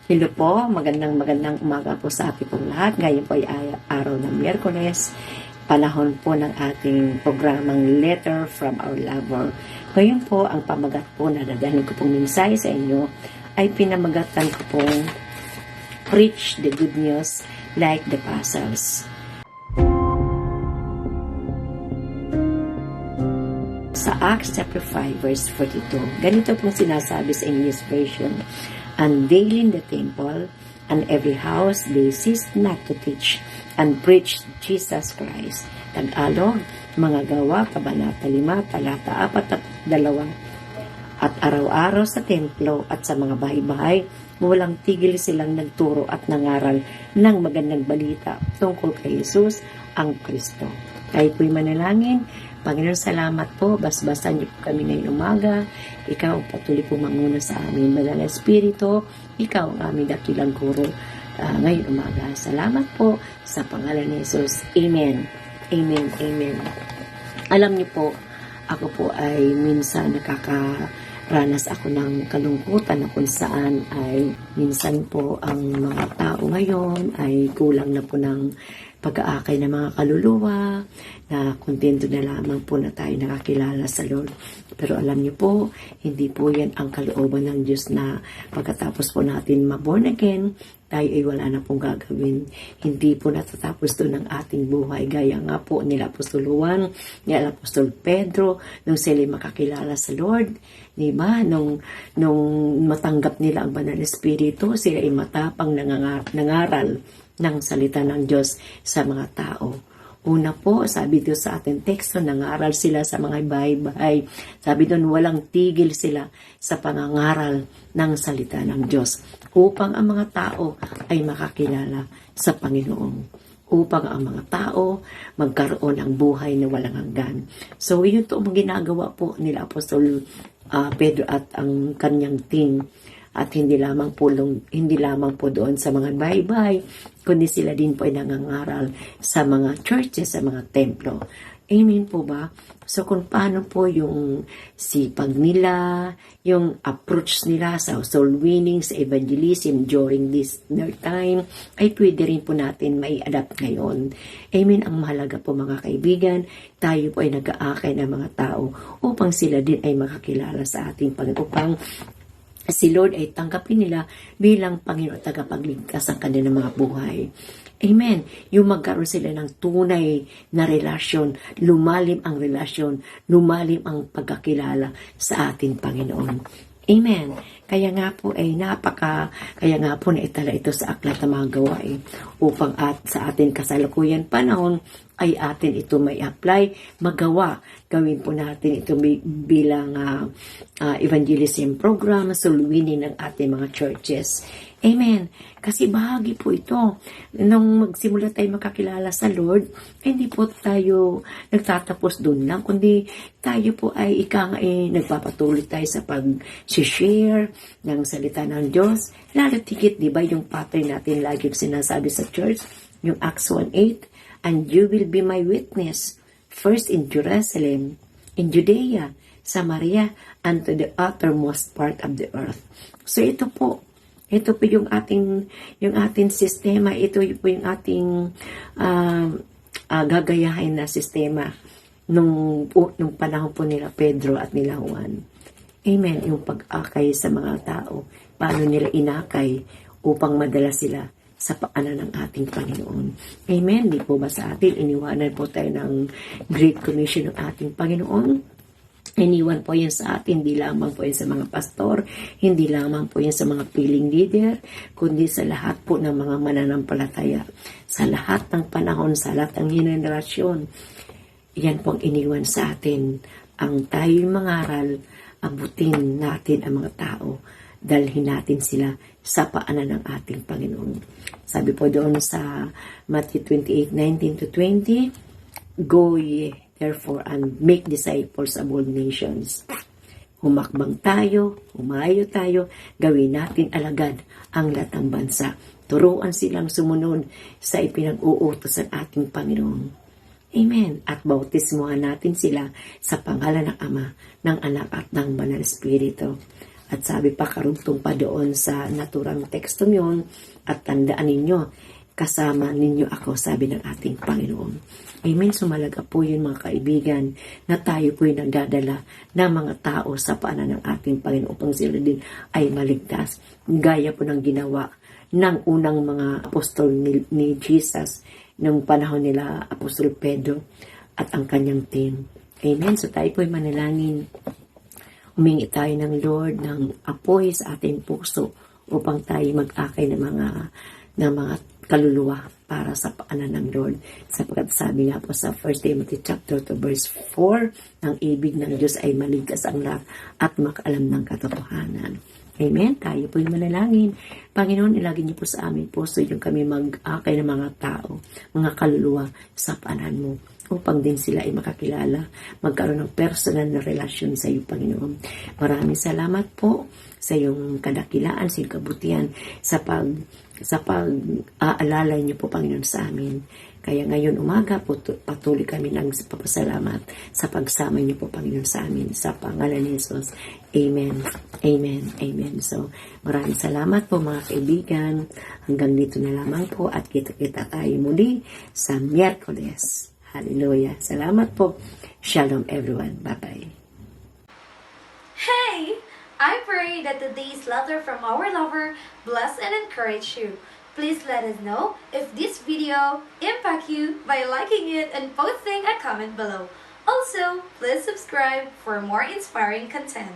Hello po, magandang umaga po sa ating pong lahat. Ngayon po ay araw ng Miyerkules, panahon po ng ating programang Letter from Our Lover. Ngayon po, ang pamagat po na dadalhin ko pong mensahe sa inyo ay pinamagatan ko pong Preach the Good News like the Apostles. Sa Acts chapter 5 verse 42, ganito pong sinasabi sa English version, "And daily in the temple, and every house they ceased not to teach and preach Jesus Christ." Tagalog, mga gawa, kabanata 5, talata 4-2. At araw-araw sa templo at sa mga bahay-bahay, walang tigil silang nagturo at nangaral ng magandang balita tungkol kay Jesus ang Kristo. Tayo po'y manalangin. Panginoon, salamat po. Basbasan niyo po kami ngayong umaga. Ikaw ang patuloy po manguna sa amin. Banal na Espiritu, ikaw ang aming dakilang guro ngayong umaga. Salamat po sa pangalan ni Jesus. Amen. Amen. Amen. Alam niyo po, ako po ay minsan nakakaranas ako ng kalungkutan na kung saan ay minsan po ang mga tao ngayon ay kulang na po ng pag-aakay ng mga kaluluwa, na kontento na lamang po na tayo nakakilala sa Lord. Pero alam niyo po, hindi po yan ang kalooban ng Diyos na pagkatapos po natin ma-born again, tayo ay wala na pong gagawin. Hindi po natatapos doon ang ating buhay. Gaya nga po nila Apostol Juan, nila Apostol Pedro, nung sila makakilala sa Lord, diba? Nung matanggap nila ang Banal na Espiritu, sila ay matapang nangaral ng salita ng Diyos sa mga tao. Una po, sabi doon sa ating teksto, nangaral sila sa mga bahay-bahay. Sabi doon, walang tigil sila sa pangangaral ng salita ng Diyos upang ang mga tao ay makakilala sa Panginoon. Upang ang mga tao magkaroon ng buhay na walang hanggan. So, yun to ang ginagawa po nila Apostol Pedro at ang kanyang team. At hindi lamang po doon sa mga bahay-bahay, kundi sila din po ay nangangaral sa mga churches, sa mga templo. Amen po ba? So kung paano po yung sipag nila, yung approach nila sa soul winning, sa evangelism during their time, ay pwede rin po natin mai-adapt ngayon. Amen. Ang mahalaga po mga kaibigan, tayo po ay nag-aakay ng mga tao upang sila din ay makakilala sa ating Panginoon, upang si Lord ay tanggapin nila bilang Panginoon at tagapagligtas ang kanilang mga buhay. Amen. Yung magkaroon sila ng tunay na relasyon, lumalim ang relasyon, lumalim ang pagkakilala sa ating Panginoon. Amen. Kaya nga po na itala ito sa aklat ng mga gawain upang sa ating kasalukuyan panahon ay atin ito may apply, magawa. Gawin po natin ito bilang evangelism program, soul winning ng ating mga churches. Amen. Kasi bahagi po ito. Nung magsimula tayo makakilala sa Lord, hindi po tayo nagtatapos doon lang, kundi tayo po ay nagpapatuloy tayo sa pag-share ng salita ng Diyos. Lalo tigit, di ba, yung pattern natin lagi sinasabi sa church, yung Acts 1:8, "And you will be my witness, first in Jerusalem, in Judea, Samaria, and to the uttermost part of the earth." So ito po yung ating sistema, ito po yung ating gagayahin na sistema nung panahon po nila Pedro at nila Juan. Amen. Yung pag-akay sa mga tao, paano nila inakay upang madala sila sa paanan ng ating Panginoon. Amen. Di po ba sa atin, iniwanan po tayo ng Great Commission ng ating Panginoon? Iniwan po yan sa atin, hindi lamang po yan sa mga pastor, hindi lamang po yan sa mga piling leader, kundi sa lahat po ng mga mananampalataya, sa lahat ng panahon, sa lahat ng henerasyon. Yan po ang iniwan sa atin. Ang tayo'y mangaral, abutin natin ang mga tao, dalhin natin sila sa paanan ng ating Panginoon. Sabi po doon sa Matthew 28:19-20, "Go ye therefore and make disciples of all nations." Humakbang tayo, humayo tayo, gawin natin alagad ang lahat ng bansa. Turuan silang sumunod sa ipinag-uutos ng ating Panginoon. Amen. At bautismuhan natin sila sa pangalan ng Ama, ng Anak at ng Banal Espiritu. At sabi pa, karugtong pa doon sa naturang tekstong yun, at tandaan ninyo, kasama ninyo ako, sabi ng ating Panginoon. Amen. Sumalaga po yun mga kaibigan, na tayo po yung nagdadala ng mga tao sa paanan ng ating Panginoon upang sila din ay maligtas. Gaya po ng ginawa ng unang mga apostol ni Jesus nung panahon nila Apostol Pedro at ang kanyang team. Amen. So tayo po ay manalangin. Humingi tayo ng Lord ng apoy sa ating puso upang tayo mag-akay ng mga kaluluwa para sa paanan ng Lord. Sapagkat sabi nga po sa 1 Timothy chapter 2 verse 4, ang ibig ng Diyos ay maligtas ang lahat at makaalam ng katotohanan. Amen. Tayo po yung manalangin. Panginoon, ilagay niyo po sa aming puso yung kami mag-akay ng mga tao, mga kaluluwa sa paanan mo, upang din sila ay makakilala, magkaroon ng personal na relasyon sa iyo, Panginoon. Maraming salamat po sa iyong kadakilaan, sa iyong kabutihan, sa pag-aalalay niyo po, Panginoon, sa amin. Kaya ngayon umaga po, patuloy kami ng papasalamat sa pagsama niyo po, Panginoon, sa amin. Sa pangalan ni Jesus. Amen. Amen. Amen. So, maraming salamat po mga kaibigan. Hanggang dito na lamang po at kita-kita tayo muli sa Miyerkules. Hallelujah. Salamat po. Shalom everyone. Bye-bye. Hey! I pray that today's letter from our lover bless and encourage you. Please let us know if this video impact you by liking it and posting a comment below. Also, please subscribe for more inspiring content.